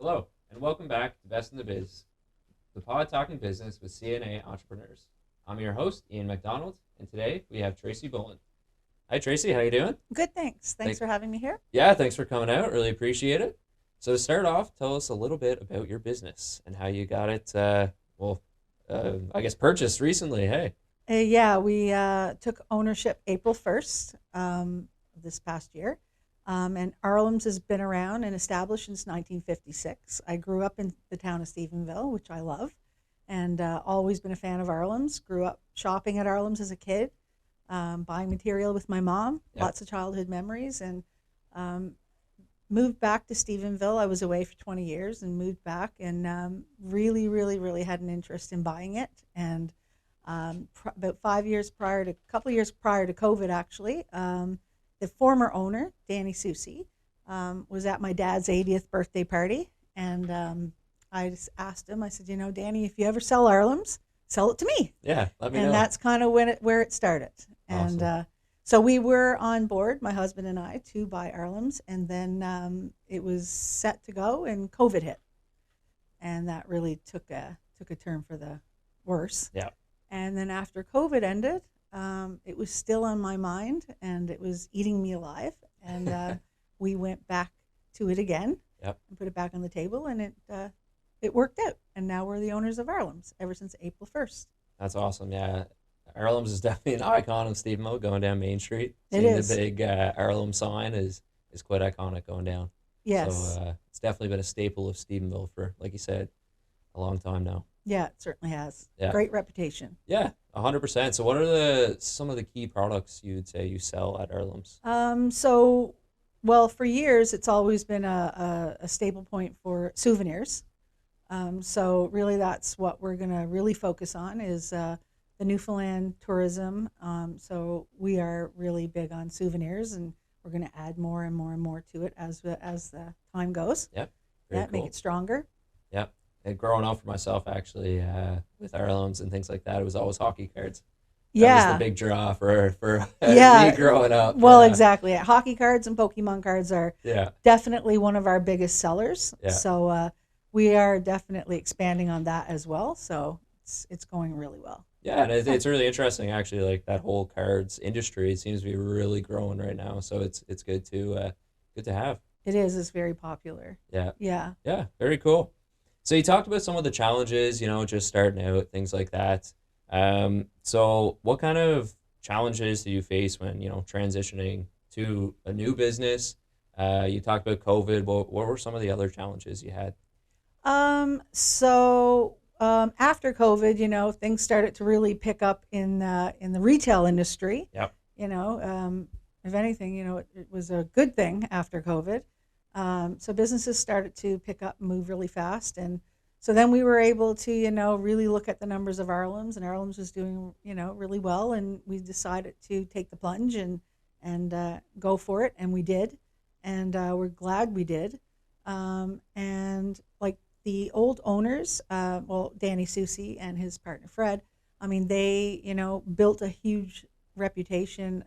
Hello, and welcome back to Best in the Biz, the pod talking business with CNA entrepreneurs. I'm your host, Ian McDonald, and today we have Tracy Boland. Hi, Tracy. How you doing? Good, thanks. Thanks for having me here. Yeah, thanks for coming out. Really appreciate it. So to start off, tell us a little bit about your business and how you got it, I guess purchased recently. Hey. Yeah, we took ownership April 1st of this past year. And Arlims has been around and established since 1956. I grew up in the town of Stephenville, which I love, and always been a fan of Arlims. Grew up shopping at Arlims as a kid, buying material with my mom, lots of childhood memories, and moved back to Stephenville. I was away for 20 years and moved back and really had an interest in buying it. And about 5 years prior to, a couple of years prior to COVID, actually, the former owner, Danny Susie, was at my dad's 80th birthday party. And I just asked him, I said, Danny, if you ever sell Arlims, sell it to me. Yeah, let me know. And that's kind of where it started. Awesome. And so we were on board, my husband and I, to buy Arlims. And then it was set to go, and COVID hit. And that really took a turn for the worse. Yeah. And then after COVID ended, it was still on my mind, and it was eating me alive. And we went back to it again and put it back on the table, and it worked out. And now we're the owners of Arlims ever since April 1st. That's awesome. Yeah. Arlims is definitely an icon of Stephenville going down Main Street. It Seeing is. the big Arlim sign is quite iconic going down. Yes. So it's definitely been a staple of Stephenville for, like you said, a long time now. Yeah, it certainly has. Yeah. Great reputation. Yeah, 100%. So what are some of the key products you'd say you sell at Arlims? Well, for years, it's always been a staple point for souvenirs. So really that's what we're going to really focus on is the Newfoundland tourism. So we are really big on souvenirs, and we're going to add more and more and more to it as the time goes. Yep. Very cool. Make it stronger. Yep. And growing up for myself, actually, with Arlims and things like that, it was always hockey cards. That was the big draw for me growing up. Well, exactly. Hockey cards and Pokemon cards are Yeah. definitely one of our biggest sellers. Yeah. So we are definitely expanding on that as well. So it's going really well. Yeah, and it's really interesting, actually. Like that whole cards industry seems to be really growing right now. So it's good to have. It is. It's very popular. Yeah. Yeah. Yeah. Very cool. So you talked about some of the challenges, just starting out, things like that. So what kind of challenges do you face when, transitioning to a new business? You talked about COVID. What were some of the other challenges you had? After COVID, things started to really pick up in the retail industry. Yep. If anything, it was a good thing after COVID. So businesses started to pick up and move really fast. And so then we were able to, really look at the numbers of Arlims, and Arlims was doing, really well. And we decided to take the plunge and go for it. And we did. And we're glad we did. And like the old owners, Danny Susie and his partner Fred, they, built a huge reputation.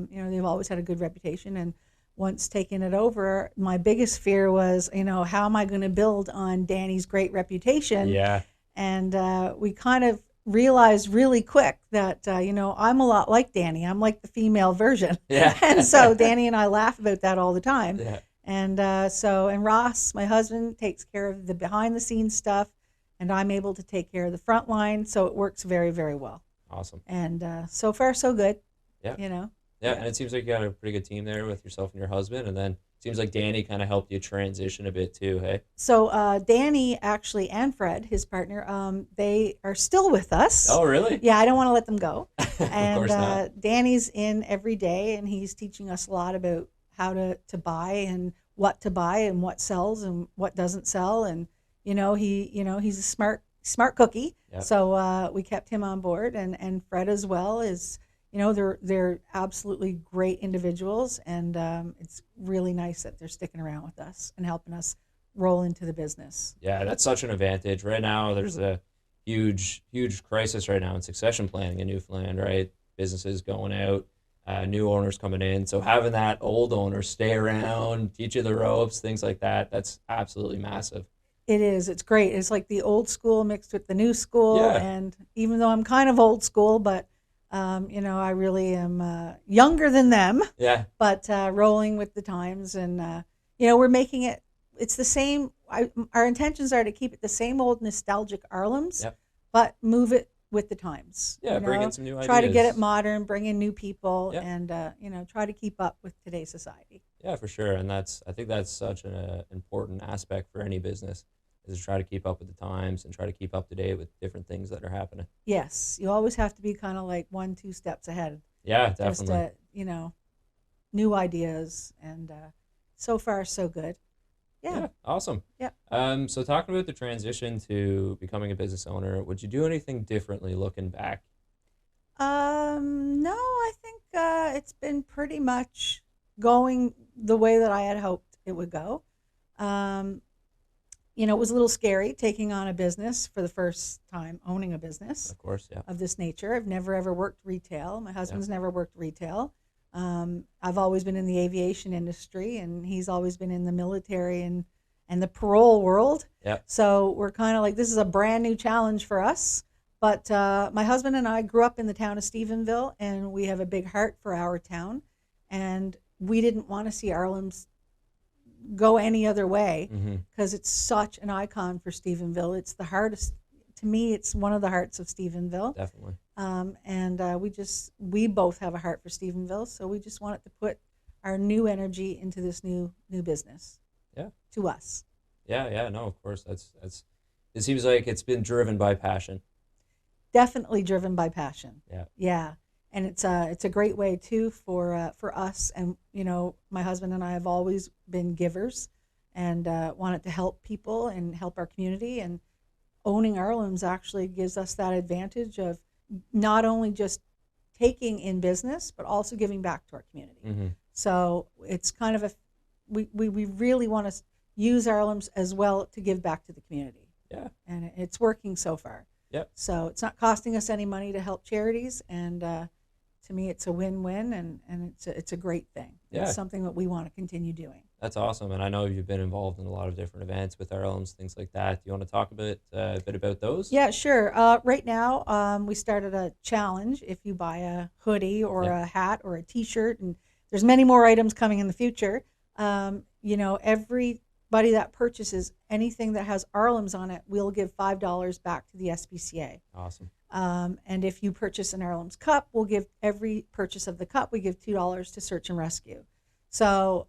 They've always had a good reputation. And once taking it over, my biggest fear was, how am I going to build on Danny's great reputation? Yeah. And we kind of realized really quick that, I'm a lot like Danny. I'm like the female version. Yeah. And so Danny and I laugh about that all the time. Yeah. And and Ross, my husband, takes care of the behind the scenes stuff, and I'm able to take care of the front line. So it works very, very well. Awesome. And so far, so good. Yeah. Yeah, and it seems like you got a pretty good team there with yourself and your husband, and then it seems like Danny kind of helped you transition a bit too, hey? So Danny actually and Fred, his partner, they are still with us. Oh, really? Yeah, I don't want to let them go. And course not. Danny's in every day, and he's teaching us a lot about how to buy and what to buy and what sells and what doesn't sell. And he's a smart cookie. Yep. So we kept him on board, and Fred as well is. They're absolutely great individuals, and it's really nice that they're sticking around with us and helping us roll into the business. Yeah, that's such an advantage. Right now, there's a huge crisis right now in succession planning in Newfoundland, right? Businesses going out, new owners coming in. So having that old owner stay around, teach you the ropes, things like that, that's absolutely massive. It is. It's great. It's like the old school mixed with the new school. Yeah, And even though I'm kind of old school, but, I really am younger than them, yeah, but rolling with the times. And, we're making it, it's the same. Our intentions are to keep it the same old nostalgic Arlims, yep, but move it with the times, yeah. Bring in some new try to get it ideas. modern, bring in new people, Yeah, and, try to keep up with today's society. yeah, for sure. And I think that's such an important aspect for any business is to try to keep up with the times and try to keep up to date with different things that are happening. Yes, you always have to be kind of like one, two steps ahead, Yeah, just definitely. new ideas, and so far so good. Yeah, Yeah, awesome. yeah. So talking about the transition to becoming a business owner, would you do anything differently looking back? No, I think it's been pretty much going the way that I had hoped it would go. Um, it was a little scary taking on a business for the first time, owning a business Of course, yeah, of this nature. I've never ever worked retail. My yeah, husband's never worked retail. I've always been in the aviation industry, and he's always been in the military and the parole world. yeah. So we're kind of like, this is a brand new challenge for us. But my husband and I grew up in the town of Stephenville, and we have a big heart for our town. And we didn't want to see Arlims go any other way Mm-hmm. because it's such an icon for Stephenville. It's the hardest, to me, it's one of the hearts of Stephenville. Definitely. And we both have a heart for Stephenville, so we just wanted to put our new energy into this new business Yeah, to us. yeah, yeah. No, of course. That's. It seems like it's been driven by passion. Definitely driven by passion. Yeah, Yeah, and it's a great way too for us. And my husband and I have always been givers, and wanted to help people and help our community. And owning Arlims actually gives us that advantage of not only just taking in business, but also giving back to our community. mm-hmm. So it's kind of we really want to use Arlims as well to give back to the community, Yeah, and it's working so far. yep, So it's not costing us any money to help charities, and to me, it's a win-win, and it's a great thing. It's yeah. something that we want to continue doing. That's awesome. And I know you've been involved in a lot of different events with Arlims, things like that. Do you want to talk a bit about those? Yeah, sure. Right now, we started a challenge. If you buy a hoodie or Yeah, a hat or a T-shirt, and there's many more items coming in the future. Everybody that purchases anything that has Arlims on it, we'll give $5 back to the SPCA. awesome. And if you purchase an Arlims cup, we'll give every purchase of the cup, we give $2 to search and rescue. So,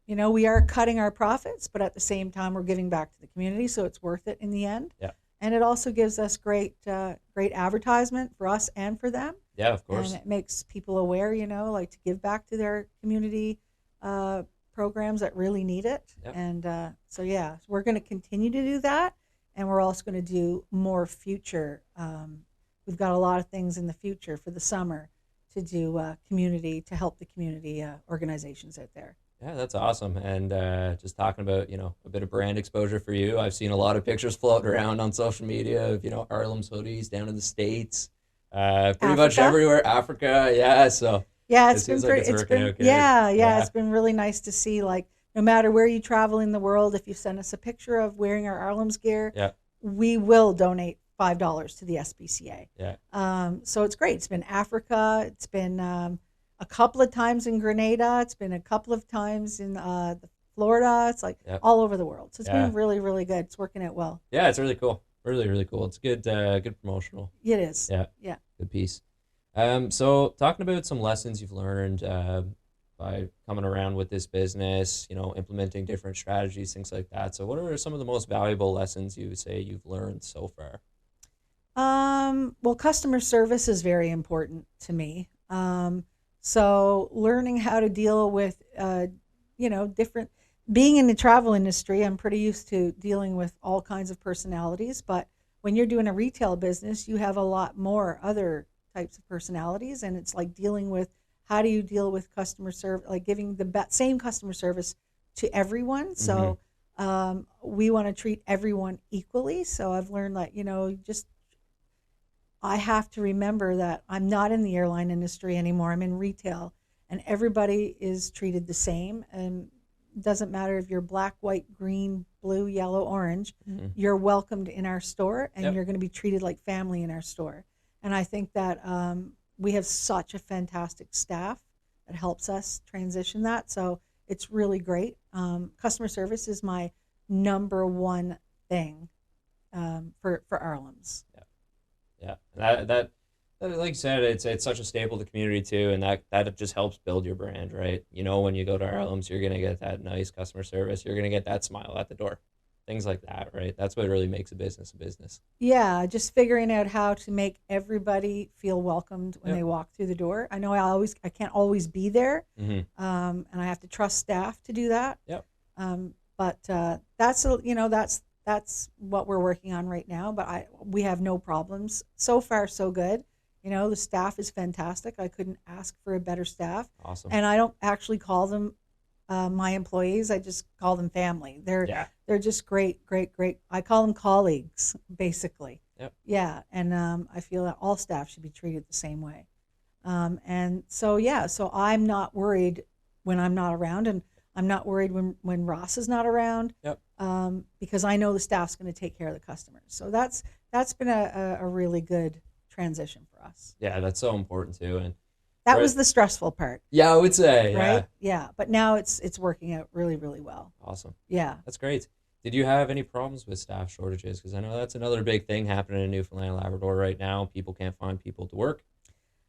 we are cutting our profits, but at the same time, we're giving back to the community, so it's worth it in the end. Yeah, And it also gives us great advertisement for us and for them, yeah, of and course. it makes people aware, like to give back to their community programs that really need it. Yep. And so yeah, so we're going to continue to do that, and we're also going to do more future. We've got a lot of things in the future for the summer to do community to help the community organizations out there. Yeah, that's awesome. And just talking about, a bit of brand exposure for you. I've seen a lot of pictures floating around on social media of, Arlims hoodies down in the States, pretty much Africa. everywhere, Africa. Yeah, so Yeah, it it's been seems like pretty. it's It's working been out good. yeah. Yeah, It's been really nice to see. Like, no matter where you travel in the world, if you send us a picture of wearing our Arlims gear, yeah, we will donate $5 to the SPCA. yeah, So it's great. It's been Africa. It's been a couple of times in Grenada. It's been a couple of times in Florida. It's like yeah, all over the world. So it's yeah. been really, really good. It's working out well. Yeah, it's really cool. Really, really cool. It's good promotional. It is. Yeah, Yeah. good piece. So talking about some lessons you've learned by coming around with this business, implementing different strategies, things like that. So what are some of the most valuable lessons you would say you've learned so far? Well, customer service is very important to me. So learning how to deal with, different, being in the travel industry, I'm pretty used to dealing with all kinds of personalities. But when you're doing a retail business, you have a lot more other types of personalities. And it's like dealing with, how do you deal with customer service, like giving the same customer service to everyone. Mm-hmm. So we want to treat everyone equally. So I've learned that, just I have to remember that I'm not in the airline industry anymore. I'm in retail, and everybody is treated the same. And doesn't matter if you're black, white, green, blue, yellow, orange, Hmm. you're welcomed in our store and Yep. you're going to be treated like family in our store. And I think that we have such a fantastic staff that helps us transition that. So it's really great. Customer service is my number one thing for Arlims. Yeah. Yeah. Like you said, it's such a staple to the community too, and that just helps build your brand, right? You know, when you go to Arlem's, you're gonna get that nice customer service. You're gonna get that smile at the door, things like that, right? That's what really makes a business a business. Yeah, just figuring out how to make everybody feel welcomed when Yep. they walk through the door. I know I can't always be there, Hmm. and I have to trust staff to do that. Yep. But that's what we're working on right now. But we have no problems so far, so good. The staff is fantastic. I couldn't ask for a better staff, Awesome. and I don't actually call them my employees. I just call them family. Yeah. They're just great, great, great. I call them colleagues, basically. Yep. Yeah, and I feel that all staff should be treated the same way. And so yeah, so I'm not worried when I'm not around, and I'm not worried when Ross is not around, Yep. because I know the staff's going to take care of the customers. So that's been a really good transition for us. Yeah, that's so important too. And That right. was the stressful part, Yeah, I would say, yeah. right? Yeah, but now it's working out really, really well. Awesome. Yeah. That's great. Did you have any problems with staff shortages? Because I know that's another big thing happening in Newfoundland and Labrador right now. People can't find people to work.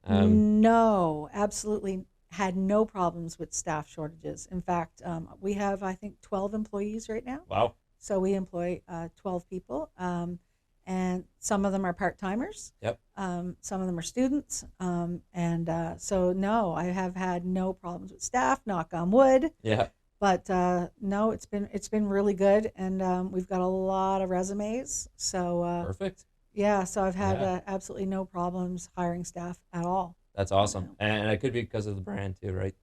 No, absolutely had no problems with staff shortages. In fact, we have, I think, 12 employees right now. Wow. So we employ 12 people, and some of them are part timers. Yep. Some of them are students, so no, I have had no problems with staff. Knock on wood. Yeah. But no, it's been really good, and we've got a lot of resumes. So Perfect. yeah, so I've had Yeah. absolutely no problems hiring staff at all. That's You awesome. know. And it could be because of the brand too, right?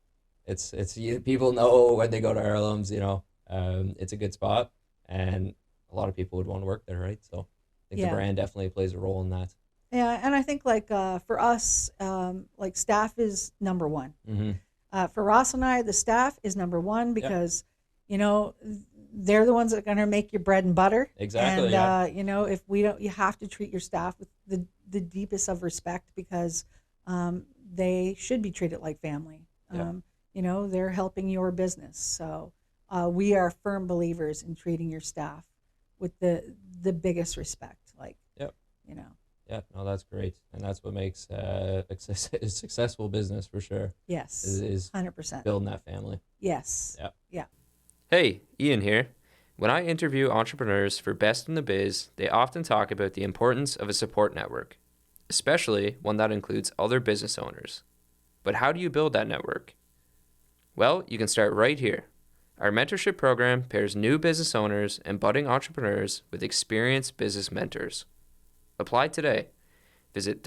People know when they go to Arlims, it's a good spot, and a lot of people would want to work there, right? So I think the Yeah. brand definitely plays a role in that. Yeah, and I think like for us, like staff is number one. Hmm. For Ross and I, the staff is number one Yep. because, you know, they're the ones that are going to make your bread and butter. Exactly. And, Yeah. if we don't, you have to treat your staff with the deepest of respect because they should be treated like family. Yeah. They're helping your business. So we are firm believers in treating your staff with the biggest respect. Like, Yep. you know, Yeah. No, that's great, and that's what makes a successful business for sure. yes, Is 100%. building that family. Yes. Yeah. Yeah. Hey, Ian here. When I interview entrepreneurs for Best in the Biz, they often talk about the importance of a support network, especially one that includes other business owners. But how do you build that network? Well, you can start right here. Our mentorship program pairs new business owners and budding entrepreneurs with experienced business mentors. Apply today. Visit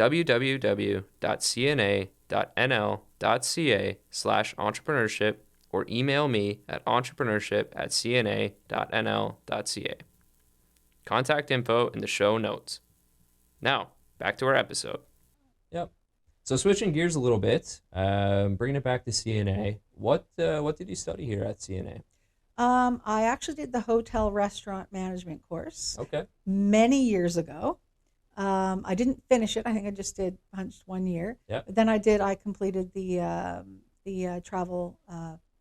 www.cna.nl.ca/entrepreneurship or email me at entrepreneurship@cna.nl.ca. Contact info in the show notes. Now, back to our episode. Yep. So switching gears a little bit, bringing it back to CNA. What did you study here at CNA? I actually did the hotel restaurant management course Okay. many years ago. I didn't finish it. I think I just did punched 1 year. Yep. But then I completed the travel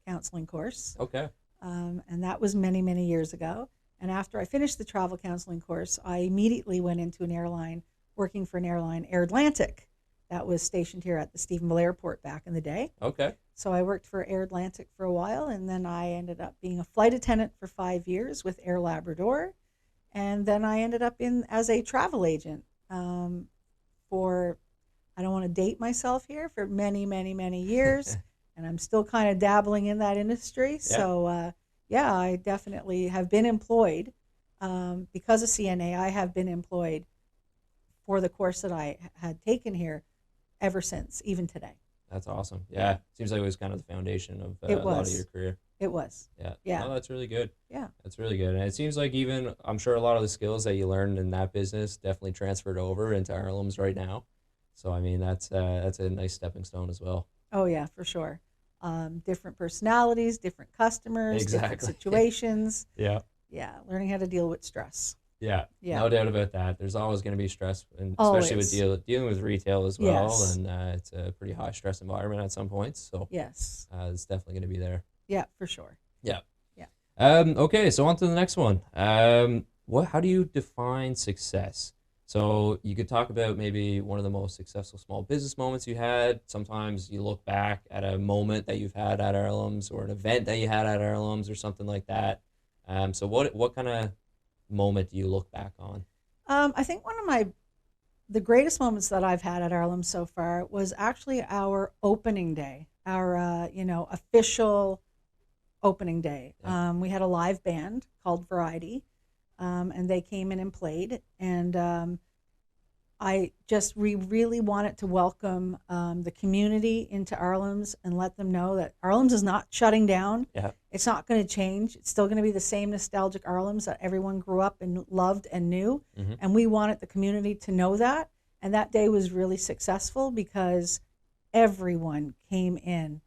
counseling course, Okay. and that was many, many years ago. And after I finished the travel counseling course, I immediately went into an airline, working for an airline, Air Atlantic, that was stationed here at the Stephenville Airport back in the day. Okay. So I worked for Air Atlantic for a while, and then I ended up being a flight attendant for 5 years with Air Labrador. And then I ended up as a travel agent for, I don't want to date myself here, for many, many, many years. And I'm still kind of dabbling in that industry. So, yeah, I definitely have been employed. Because of CNA, I have been employed for the course that I had taken here ever since, even today. That's awesome. Yeah. Seems like it was kind of the foundation of It a lot of was. your career. It was. Yeah. Yeah. No, that's really good. Yeah. That's really good. And it seems like even, I'm sure a lot of the skills that you learned in that business definitely transferred over into Arlims right now. So, I mean, that's a nice stepping stone as well. Oh, yeah, for sure. different personalities, different customers, different Exactly. situations. Yeah. Yeah, learning how to deal with stress. Yeah, Yeah, no doubt about that. There's always going to be stress, and especially with always. dealing with retail as well, Yes, and it's a pretty high stress environment at some points. So yes. it's definitely going to be there. Yeah, for sure. Yeah. Yeah. Okay, so on to the next one. What? How do you define success? So you could talk about maybe one of the most successful small business moments you had. Sometimes you look back at a moment that you've had at Arlims or an event that you had at Arlims or something like that. So what kind of moment do you look back on? I think one of the greatest moments that I've had at Arlem so far was actually our opening day, our official opening day. Yeah. We had a live band called Variety, and they came in and played. And we really wanted to welcome the community into Arlims and let them know that Arlims is not shutting down. Yeah. It's not going to change. It's still going to be the same nostalgic Arlims that everyone grew up and loved and knew. Mm-hmm. And we wanted the community to know that. And that day was really successful because everyone came in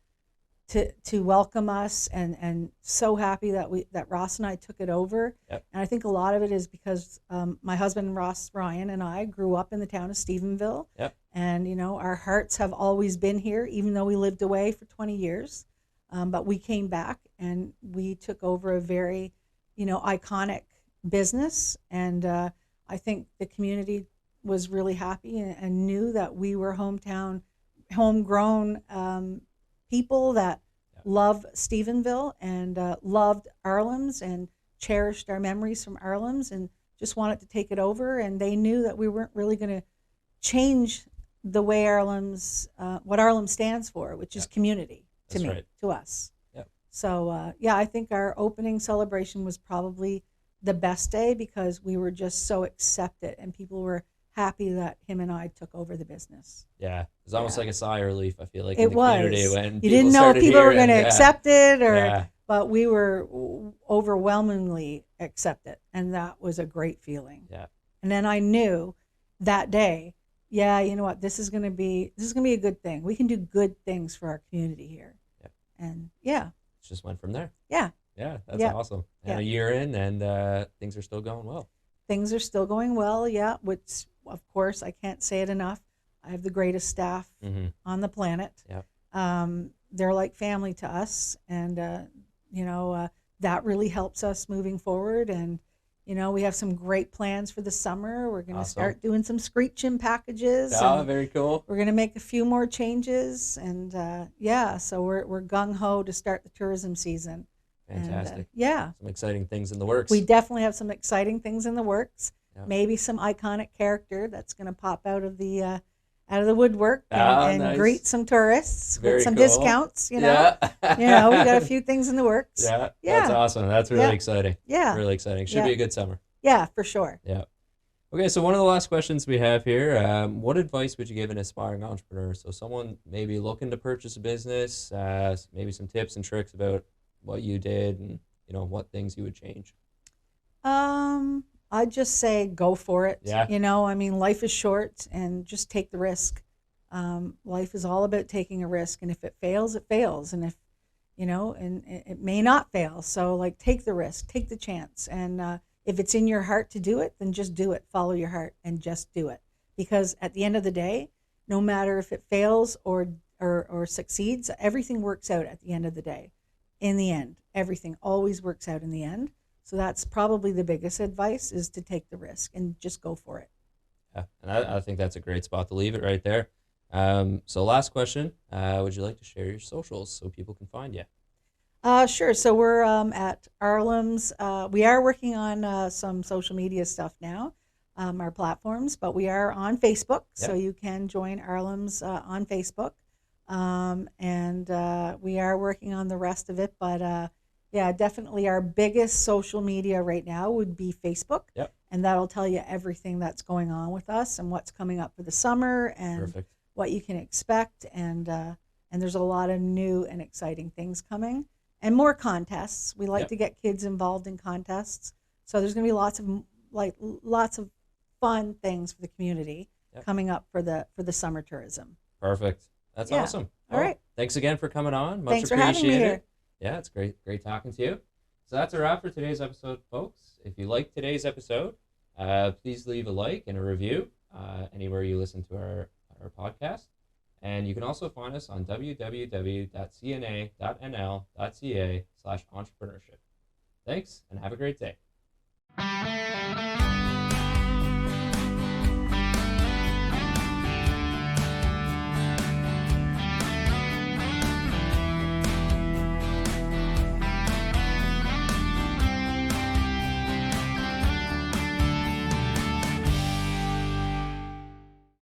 to welcome us, and so happy that Ross and I took it over. Yep. And I think a lot of it is because my husband Ross Ryan and I grew up in the town of Stephenville. Yep. And our hearts have always been here, even though we lived away for 20 years. But we came back and we took over a very iconic business, and I think the community was really happy and knew that we were homegrown people that loved Stephenville and loved Arlims and cherished our memories from Arlims and just wanted to take it over. And they knew that we weren't really going to change the way what Arlims stands for, which is community to us. Yep. So, I think our opening celebration was probably the best day because we were just so accepted and people were happy that him and I took over the business. Yeah, it was almost like a sigh of relief. I feel like It in the community was. when You people didn't know if started people were hearing, going to accept it, yeah, but we were overwhelmingly accepted, and that was a great feeling. yeah, And then I knew that day, you know what, this is going to be a good thing. We can do good things for our community here. yeah. And It just went from there. yeah, Yeah, that's Yeah. awesome. And Yeah. a year in, and things are still going well. things are still going well. Yeah, which of course I can't say it enough. I have the greatest staff Mm-hmm. on the planet. Yeah. They're like family to us, and that really helps us moving forward. And we have some great plans for the summer. We're going to Awesome. start doing some screeching packages. Oh, and very cool. we're going to make a few more changes, and so we're gung ho to start the tourism season. Fantastic. And, Some exciting things in the works. we definitely have some exciting things in the works. Yeah. Maybe some iconic character that's going to pop out of the woodwork and Nice. greet some tourists Very with some cool. discounts. Yeah. We got a few things in the works. Yeah, Yeah. that's awesome. That's really Yeah. exciting. Yeah, Really exciting. Should Yeah. be a good summer. yeah, for sure. Yeah. Okay, so one of the last questions we have here, what advice would you give an aspiring entrepreneur? So someone maybe looking to purchase a business, maybe some tips and tricks about what you did and what things you would change. I'd just say go for it. Yeah. Life is short, and just take the risk. Life is all about taking a risk, and if it fails, it fails, and if and it may not fail. So take the risk, take the chance, and if it's in your heart to do it, then just do it. Follow your heart and just do it, because at the end of the day, no matter if it fails or succeeds, everything works out at the end of the day. In the end, everything always works out in the end. So that's probably the biggest advice, is to take the risk and just go for it. Yeah, and I think that's a great spot to leave it right there. So last question, would you like to share your socials so people can find you? Sure. So we're at Arlims. We are working on some social media stuff now, our platforms, but we are on Facebook. Yep. So you can join Arlims on Facebook. And we are working on the rest of it, but definitely our biggest social media right now would be Facebook. Yep. And that'll tell you everything that's going on with us and what's coming up for the summer and Perfect. what you can expect. And there's a lot of new and exciting things coming and more contests. We like Yep. to get kids involved in contests. So there's going to be lots of fun things for the community Yep. coming up for the summer tourism. Perfect. That's Yeah. awesome. All right. thanks again for coming on. Much Thanks for having me appreciated. here. Yeah, it's great talking to you. So that's a wrap for today's episode, folks. If you liked today's episode, please leave a like and a review anywhere you listen to our podcast. And you can also find us on www.cna.nl.ca/entrepreneurship. Thanks, and have a great day.